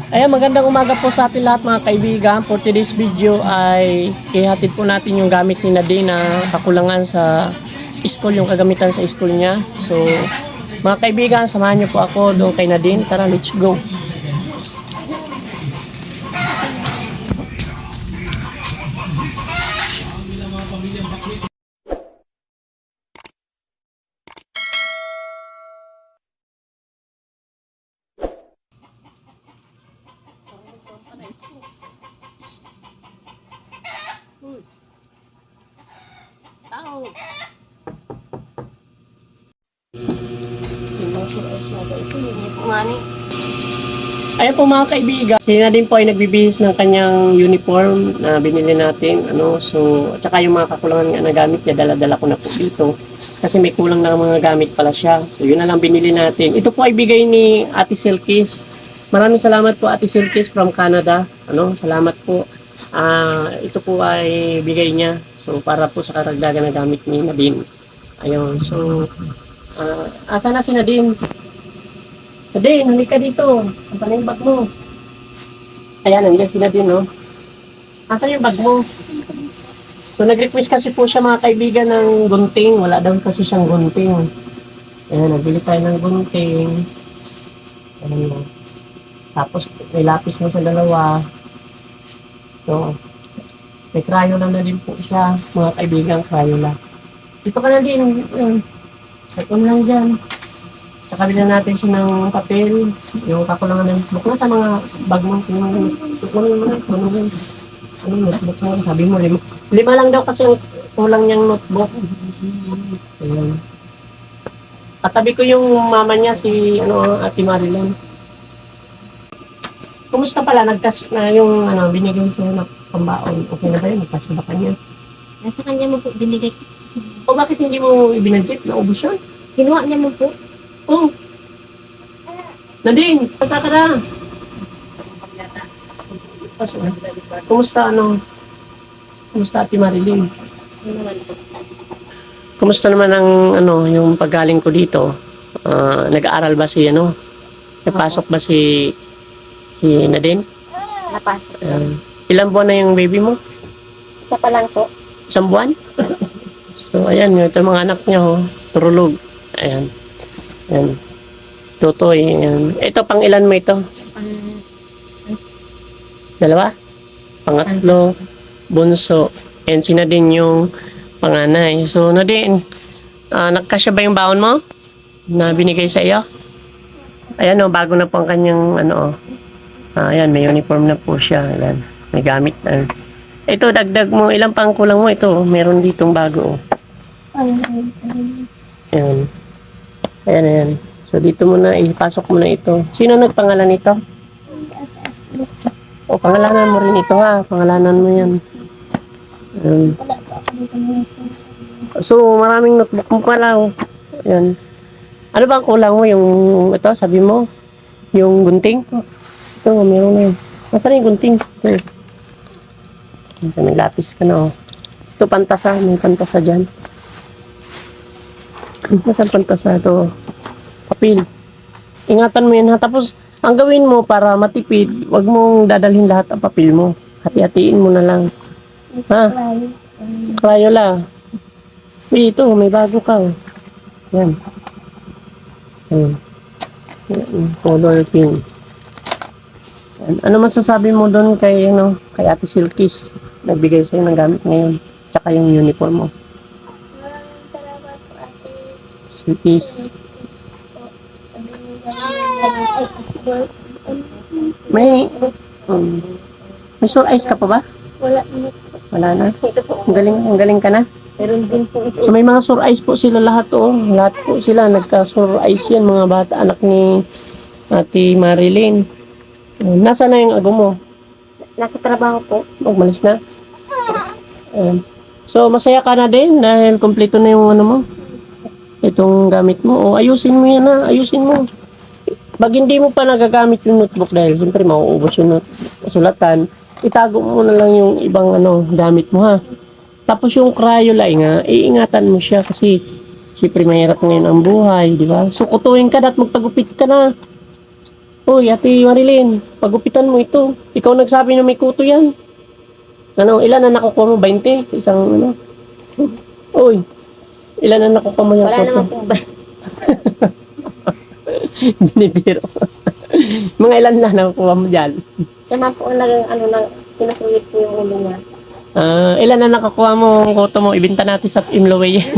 Ayan, magandang umaga po sa atin lahat mga kaibigan. For today's video ay ihatid po natin yung gamit ni Nadine na kakulangan sa school, yung kagamitan sa school niya. So, mga kaibigan, samahan niyo po ako doon kay Nadine. Tara, let's go. Tao. Ayan po mga kaibigan, si Nadine po ay nagbibihis ng kanyang uniform na binili natin. So, at saka yung mga kakulangan nga na gamit niya, dala-dala ko na po dito. Kasi may kulang na mga gamit pala siya. So, yun na lang binili natin. Ito po ay bigay ni Ate Silkis. Maraming salamat po Ate Silkis from Canada. Salamat po. Ito po ay bigay niya. So, para po sa karagdagan na gamit ni Nadine. Ayun. So, asa na si Nadine? Nadine, halika dito. Ang pala yung bag mo. Ayan, nandiyan si Nadine, no? Asan yung bag mo? So, nag-request kasi po siya mga kaibigan ng gunting. Wala daw kasi siyang gunting. Ayan, nagbili tayo ng gunting. Ayan, tapos, may lapis na sa dalawa. So, may Crayola na din po siya. Mga kaibigan, Crayola. Dito ka na din. Ito lang dyan. Nakabila natin siya ng papel, yung kakulangan ng notebook na sa mga bag mo. Ano notebook mo? Sabi mo, lima lang daw kasi yung kulang niyang notebook. Ayan. Katabi ko yung mama niya, si Ate Marilyn. Kumusta pala? Nagkas na yung binigay sa'yo na pambaon. Okay na ba yun? Nagkas na ba kanya? Nasa kanya mo po binigay. O bakit hindi mo ibinagkit? Naubos siya? Kinuha niya mo po. Oh. Nadine, pasa ka na. Paso na. Kumusta Kumusta Ate Marilyn? Kumusta naman ang yung paggaling ko dito? Nag-aaral ba si Napasok ba si Nadine? Napasok. Ilang buwan na yung baby mo? Isa pa lang po. Isang buwan? So ayan, ito mga anak niya turulog. Ayan. Ayan. Tutoy. Ayan. Ito, pang ilan mo ito? Dalawa? Pangatlo. Bunso. And si Nadine yung panganay. So, Nadine, nagkasya ba yung baon mo? Na binigay sa iyo? Ayan bago na po ang kanyang ayan, may uniform na po siya. Ayan, may gamit na. Ito, dagdag mo. Ilang pang kulang mo? Ito, meron ditong bago. Ayan. Ayan. So, dito mo na, ipasok mo na ito. Sino nagpangalan nito? O, pangalanan mo rin ito ha. Pangalanan mo yan. So, maraming notebook mo pala. Ayan. Ano ba ang kulang mo? Yung, ito, sabi mo? Yung gunting? Ito, meron na yun. Nasaan yung gunting? Ito. May lapis ka na Ito, pantasa. May pantasa dyan. Nasaan pantasa ito? Papel. Ingatan mo yan ha. Tapos, ang gawin mo para matipid, wag mong dadalhin lahat ang papel mo. Hati-hatiin mo na lang. Ha? Crayola. Ito, may bago ka. Yan. Yan. Color pink. Yan. Ano masasabi mo doon kay Ate Silkis? Nagbigay sa'yo ng gamit ngayon. Tsaka yung uniform mo. Maraming salamat po, Ate Silkis. May sore eyes ka pa ba? Wala na. Wala na. Ito po. Ang galing ka na. Meron din po ito. So may mga sore eyes po sila lahat Lahat po sila nagka-sore eyes yan, mga bata, anak ni Ate Marilyn. Nasaan na yung ago mo? Nasa trabaho po. Magmalis na. So masaya ka na din dahil kompleto na yung mo. Itong gamit mo. Ayusin mo yan ha. Ayusin mo. Pag hindi mo pa nagagamit yung notebook dahil siyempre mauubos yung sulatan, itago mo na lang yung ibang gamit mo ha. Tapos yung Crayola nga, iingatan mo siya kasi siyempre mahirap ngayon ang buhay, di ba? So kutuin ka na at magpagupit ka na. Uy, Ate Marilyn, pagupitan mo ito. Ikaw nagsabi na may kuto yan. Ano, ilan na nakukuha mo? 20? Isang ano? Uy, ilan na nakukuha mo yung Wala kuto? naman po ba? Binibiro. Mga ilan na nakukuha mo dyan? Siya man po ang sinasuyit ko yung ulo niya. Ilan na nakakuha mo ang kuto mo? Ibenta natin sa Imloway yan.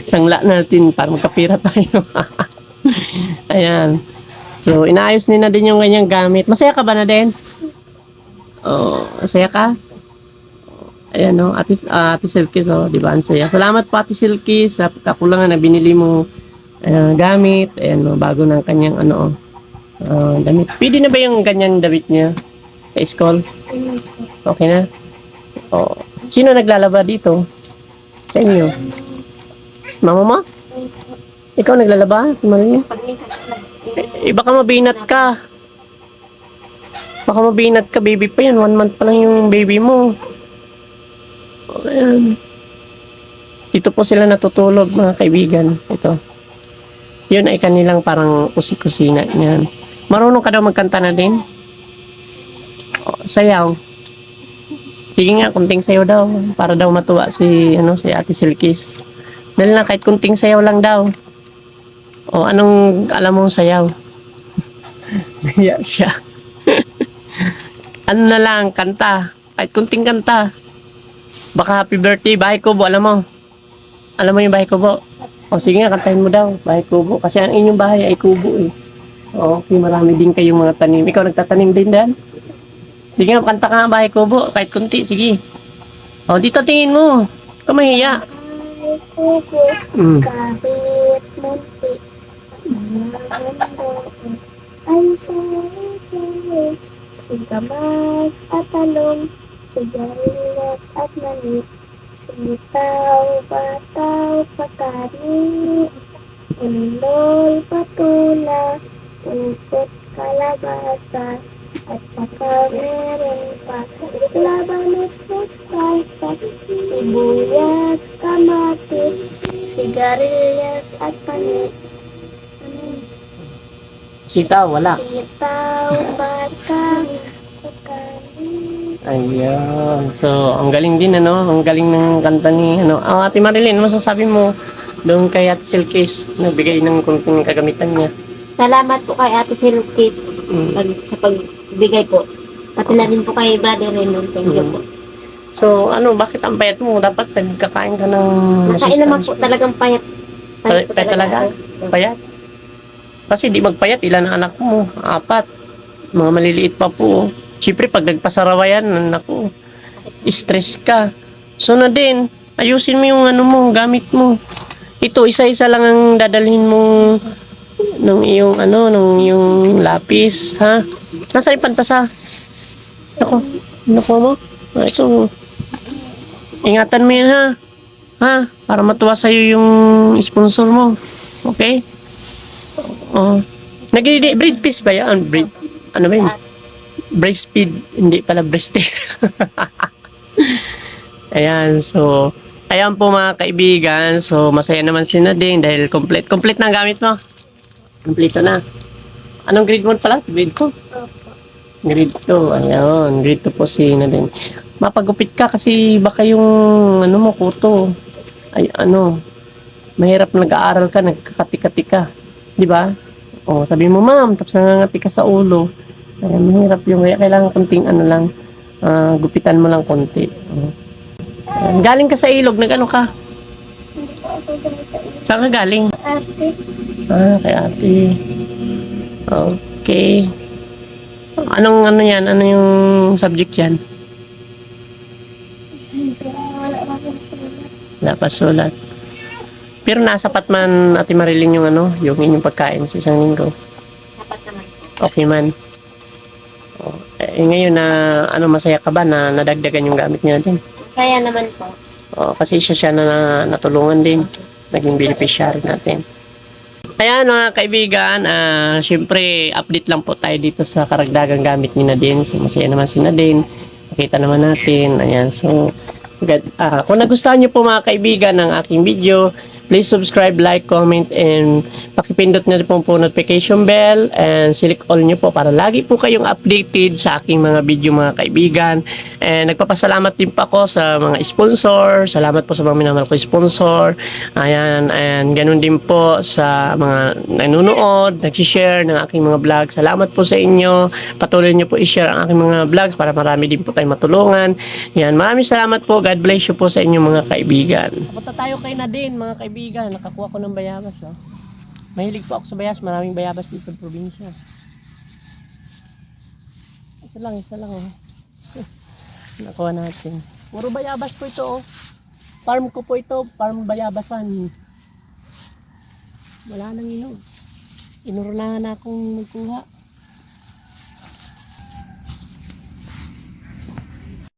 Sangla natin para magkapira tayo. Ayan. So, inaayos nila din yung ganyang gamit. Masaya ka ba na din? Oh, masaya ka? Ayan, no? Ate Silky, so, di ba? Ang saya. Salamat po, Ate Silky, sa kakulangan na binili mo gamit. Ayan, no? Bago ng kanyang, damit. Pwede na ba yung ganyan damit niya? Sa school? Okay na? Oh. Sino naglalaba dito? Sa inyo? Mama mo? Ikaw naglalaba? Maria? Pag minsan, Baka mabinat ka. Baka mabinat ka, baby pa yan. 1 month pa lang yung baby mo. Ayan. Dito po sila natutulog, mga kaibigan. Ito. Yun ay kanilang parang kusina niyan. Marunong ka daw magkanta na din? Sayaw. Sige nga, kunting sayaw daw. Para daw matuwa si Ate Silkis. Dahil na, kahit kunting sayaw lang daw. O, anong alam mong sayaw? Naya siya. Ano na lang, kanta. Kahit kunting kanta. Baka happy birthday, Bahay Kubo, alam mo? Alam mo yung Bahay Kubo? O, sige nga, kantahin mo daw, Bahay Kubo. Kasi ang inyong bahay ay kubo eh. O, okay, marami din kayong mga tanim. Ikaw nagtatanim din Dan? Sige nga, kanta ka nga Bahay Kubo. Kahit kunti, sige. O, dito tingin mo. Kamahiya. ay kuko, Mm. kahit munti. Ay sa'yo, sigamas at talong, sigarilyas at mani, sitaw, bataw, patani, ulol, patula, upot, kalabasa, at saka meron pa labanos, mustasa, sibuyas, kamatis, sigarilyas at mani. Sitaw, wala. Sitaw, bata, patani. Ayun. So, ang galing din, Ang galing ng kanta ni, Ate Marilyn, ano masasabi mo doon kay Ate Silkis, nagbigay ng kunting kagamitan niya? Salamat po kay Ate Silkis sa pagbigay po. Pati na rin po kay Brother Raymond. Thank you po. So, bakit ang payat mo? Dapat nagkakain ka ng Nakain naman po talagang payat. Payat talaga? Payat? Kasi di magpayat, ilan ang anak mo? 4. Mga maliliit pa po. Siyempre, pag nagpasarawa yan, naku, stress ka. So na din, ayusin mo yung gamit mo. Ito, isa-isa lang ang dadalhin mo ng iyong, yung lapis, ha? Nasaan yung pantasa? Naku mo? Ito. Ingatan mo yan, ha? Ha? Para matuwa sa'yo yung sponsor mo. Okay? Oh. Breastfeed ba yan? Ano ba yun? Breastfeed. Hindi pala breastfeed. Ayan, so ayan po mga kaibigan. So masaya naman si Nadine dahil complete na ang gamit mo. Kompleto na. Anong grade mo pala? Grade 2? Grade 2. Ayan, grade 2 po si Nadine. Mapagupit ka kasi baka yung mo kuto. Ay mahirap nag-aaral ka, nagkakati-kati ka. Di ba? O, sabi mo, ma'am, tapos nangangati ka sa ulo. Ay, mahirap yung, kaya kailangan konting gupitan mo lang konti. Ayan. Galing ka sa ilog, nag-ano ka? Saan ka galing? Ate, Kay ate. Okay. Anong yan? Ano yung subject yan? Wala pa sulat. Pero nasapat man, Ate Marilyn, yung yung inyong pagkain sa isang linggo. dapat naman po. Okay man. Ngayon na, masaya ka ba na nadagdagan yung gamit niya din? Saya naman po. Kasi siya na natulungan din. Naging beneficiary natin. Ayan mga kaibigan, syempre update lang po tayo dito sa karagdagang gamit ni Nadine. So masaya naman si Nadine. Nakita naman natin. Ayan, so kung nagustuhan niyo po mga kaibigan ng aking video, Please subscribe, like, comment, and pakipindot na rin po notification bell and select all nyo po para lagi po kayong updated sa aking mga video mga kaibigan. And nagpapasalamat din po ako sa mga sponsor. Salamat po sa mga minamahal ko sponsor. Ayan, and ganun din po sa mga nanonood, nag-share ng aking mga vlog. Salamat po sa inyo. Patuloy nyo po i-share ang aking mga vlogs para marami din po tayong matulungan. Yan, maraming salamat po. God bless you po sa inyo mga kaibigan. Punta tayo kay Nadine mga kaibigan. Nakakuha ko ng bayabas. Oh. Mahilig po ako sa bayabas. Maraming bayabas dito sa probinsya. Isa lang. Oh. Nakuha natin. Puro bayabas po ito. Oh. Farm ko po ito. Farm bayabasan. Wala nang inog. Inurunahan na akong magkuha.